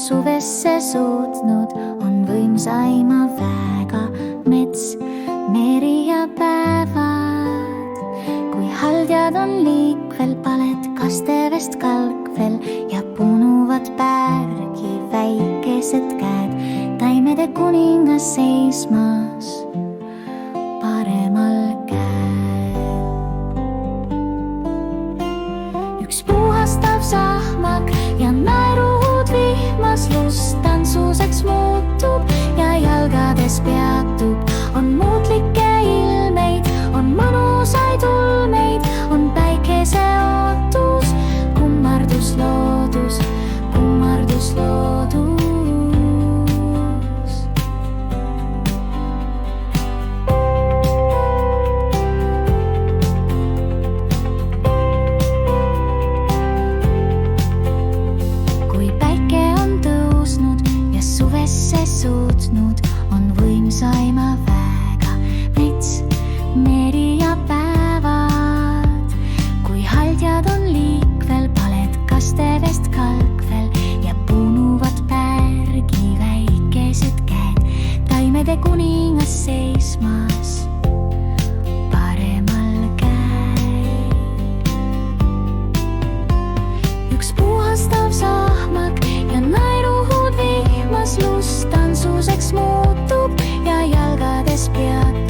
suvesse suutnud, on võimsaima väega mets, meri ja päevad. Kui haldjad on liikvel, paled kastevest kalkvel ja punuvad pärgi väikesed käed. Taimede kuningas seismas paremal käel. Üks puhastav sahmak ja naeruhud vihmas, lust tantsuseks muutub ja jalgades peatub. On muutlikke ilmeid, on mõnusaid ulmeid, on päikese ootus, kummardus loodus, kummardus loodus. Kui päike on tõusnud ja suvesse suutnud, on võimsaima väega mets, meri ja päevad. Kui haldjad on liikvel, paled kastevest kalkvel ja punuvad pärgi väikesed käed. Taimede kuningas seismas paremal käel. Üks puhastav sahmak ja naeruhud vihmas, lust tantsuseks muutub ja jalgades peatub.